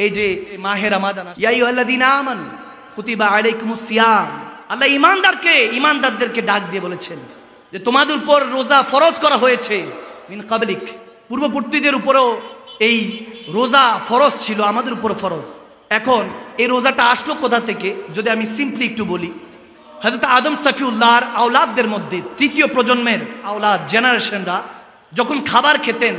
এই যে মাহে রমাদান, ইয়া আইয়ুহাল্লাযীনা আমানু কুতিবা আলাইকুমুস সিয়াম, আল্লাহ ঈমানদারদেরকে ডাক দিয়ে বলেছেন যে তোমাদের উপর রোজা ফরজ করা হয়েছে। মিন ক্বাবলিক, পূর্ববর্তীদের উপরও এই রোজা ফরজ ছিল, আমাদের উপর ফরজ। এখন এই রোজাটা আসলো কোথা থেকে? যদি আমি সিম্পলি একটু বলি, হযরত আদম সফিউল্লাহর আওলাদদের মধ্যে তৃতীয় প্রজন্মের আওলাদ জেনারেশনরা যখন খাবার খেতেন,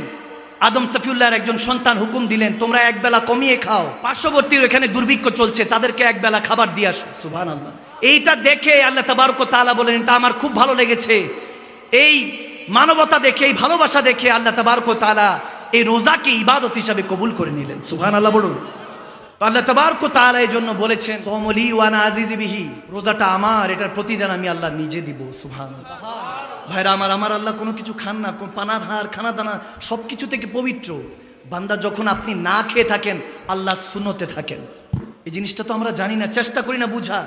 আদম সফিউল্লাহর একজন সন্তান হুকুম দিলেন তোমরা একবেলা কমিয়ে খাও, পার্শ্ববর্তীর এখানে দুর্ভিক্ষ চলছে, তাদেরকে একবেলা খাবার দিয়ে আসো। সুবহানাল্লাহ। এইটা দেখে আল্লাহ তাবারক ওয়া তাআলা বলেন এটা আমার খুব ভালো লেগেছে। এই মানবতা দেখে, এই ভালোবাসা দেখে আল্লাহ তাবারক ওয়া তাআলা এই রোজাকে ইবাদত হিসাবে কবুল করে নিলেন। সুবহানাল্লাহ বলুন। আল্লাহ তাবারক ওয়া তাআলা এই জন্য বলেছেন সোমলি ওয়া আনা আজিজি বিহি, রোজাটা আমার, এটার প্রতিদান আমি আল্লাহ নিজে দিব। সুবহানাল্লাহ। ভাইরা আমার আল্লাহ কোনো কিছু খান না, পানাহার খানা দানা সব কিছু থেকে পবিত্র। বান্দা যখন আপনি না খেয়ে থাকেন আল্লাহ সুন্নতে থাকেন, এই জিনিসটা তো আমরা জানি না, চেষ্টা করি না বুঝা।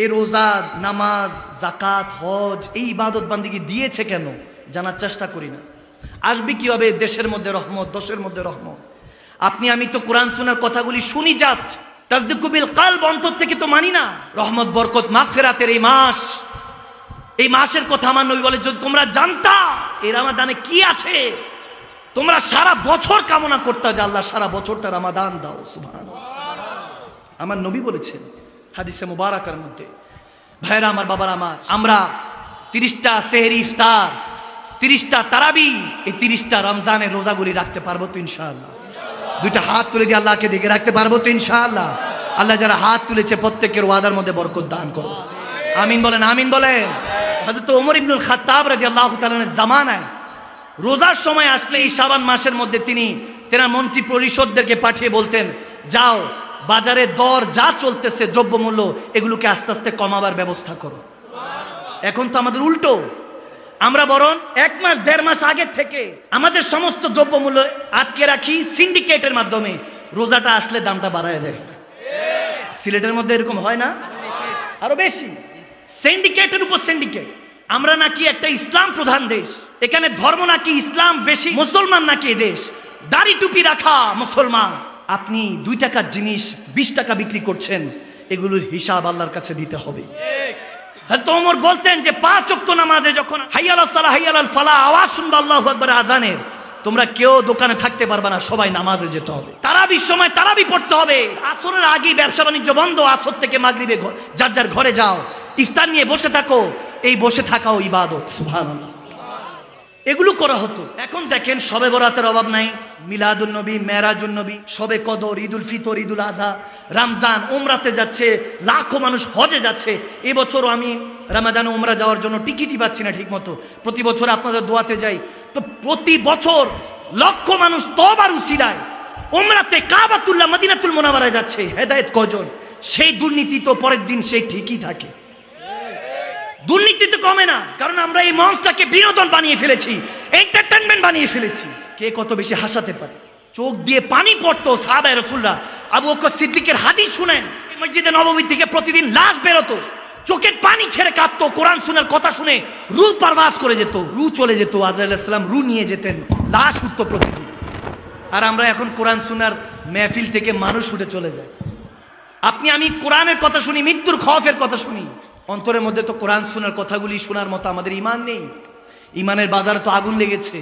এই রোজা, নামাজ, যাকাত, হজ, এই ইবাদত বান্দিকে দিয়েছে কেন জানার চেষ্টা করি না। আসবে কিভাবে দেশের মধ্যে রহমত, দশের মধ্যে রহমত? আপনি আমি তো কোরআন শোনার কথাগুলি শুনি, জাস্ট তাসদিকু বিল কলব, অন্তর থেকে তো মানি না। রহমত, বরকত, মাগফিরাতের এই মাস, এই মাসের কথা আমার নবী বলে যদি তোমরা জানতা এই রমাদানে কি আছে, তোমরা সারা বছর কামনা করতে যে আল্লাহ সারা বছরটা রমাদান দাও। সুবহানাল্লাহ। আমার নবী বলেছেন হাদিসে মুবারাকার মধ্যে। ভাইরা আমার, বাবার আমার, আমরা 30টা সেহরি ইফতার, 30টা তারাবি, এই 30টা রমজানের রোজাগুলি রাখতে পারবো তো ইনশাআল্লাহ? দুইটা হাত তুলে দিয়ে আল্লাহকে দেখে রাখতে পারবো তো ইনশাআল্লাহ? আল্লাহ যারা হাত তুলেছে প্রত্যেকের ওয়াদার মধ্যে বরকত দান করো। আমিন বলেন, আমিন বলেন। হযরত ওমর ইবনুল খাত্তাব রাদিয়াল্লাহু তাআলার জামানায় রোজার সময় আসলে এই শাবান মাসের মধ্যে তিনি তেনার মন্ত্রী পরিষদদেরকে পাঠিয়ে বলতেন যাও বাজারে দর যা চলতেছে দ্রব্যমূল্য এগুলোকে আস্তে আস্তে কমাবার ব্যবস্থা করো। এখন তো আমাদের উল্টো, আমরা বরং 1 মাস 1.5 মাস আগে থেকে আমাদের সমস্ত দ্রব্যমূল্য আটকে রাখি সিন্ডিকেটের মাধ্যমে, রোজাটা আসলে দামটা বাড়ায় দেয়। সিলেটের মধ্যে এরকম হয় না? আরো বেশি সিন্ডিকেটের উপর সিন্ডিকেট। আমরা নাকি একটা ইসলাম প্রধান দেশ, এখানে ধর্ম নাকি ইসলাম বেশি, মুসলমান নাকি এ দেশ, দাড়ি টুপি রাখা মুসলমান। আপনি 2 টাকার জিনিস 20 টাকা বিক্রি করছেন, এগুলোর হিসাব আল্লাহর কাছে দিতে হবে। হযরত ওমর বলতেন যে 5 ওয়াক্ত নামাজে যখন হাইয়া আলাস সালাহ হাইয়া আলাল ফালাহ আওয়াজ শুনবে আল্লাহু আকবার আযানের, তোমরা কেউ দোকানে থাকতে পারবে না, সবাই নামাজে যেতে হবে। তারাবির সময় তারাবি পড়তে হবে। আসরের আগে ব্যবসা বাণিজ্য বন্ধ, আসর থেকে মাগরিবে যার যার ঘরে যাও, ইফতার নিয়ে বসে থাকো। এই বসে থাকাও ইবাদত। সুবহানাল্লাহ। এগুলো করা হতো। এখন দেখেন শবে বরাতের অভাব নাই, মিলাদুন নবী, মেরাজুন নবী, শবে কদর, ঈদুল ফিতর, ঈদুল আযহা, রমজান, উমরাতে যাচ্ছে, লাখো মানুষ হজে যাচ্ছে। এবছরও আমি রমাদানে উমরা যাওয়ার জন্য টিকিটই পাচ্ছি না ঠিক মতো। প্রতি বছর আপনাদের দোয়াতে যাই, তো প্রতি বছর লক্ষ মানুষ তওবার উসিলায় উমরাতে কাবাতুল্লাহ মদিনাতুল মুনাওয়ারায় যাচ্ছে। হেদায়েত কজন? সেই দুর্নীতি তো পরের দিন সেই ঠিকই থাকে। দুর্নীতি তো কমে না, কারণ আমরা এই মঞ্চটাকে বিনোদন বানিয়ে ফেলেছি, এন্টারটেইনমেন্ট বানিয়ে ফেলেছি। কে কত বেশি হাসাতে পারে? চোখ দিয়ে পানি পড়তো সাহাবায়ে রাসূলরা। আবু বকর সিদ্দিকের হাদিস শুনেন, মসজিদে নববী থেকে প্রতিদিন লাশ বেরোতো, চোখের পানি ছেড়ে কাঁদতো, কোরআন শোনার কথা শুনে রূহ পারবাস করে যেত, রূহ চলে যেত, আজরাইল আলাইহিস সালাম রূহ নিয়ে যেতেন, লাশ উঠতো প্রতিদিন। আর আমরা এখন কোরআন শোনার মেহফিল থেকে মানুষ উঠে চলে যায়। আপনি আমি কোরআনের কথা শুনি, মৃত্যুর খৌফের কথা শুনি, অন্তরের মধ্যে তো কোরআন শোনার কথাগুলি শোনার মতো আমাদের ঈমান নেই। ঈমানের বাজারে তো আগুন লেগেছে।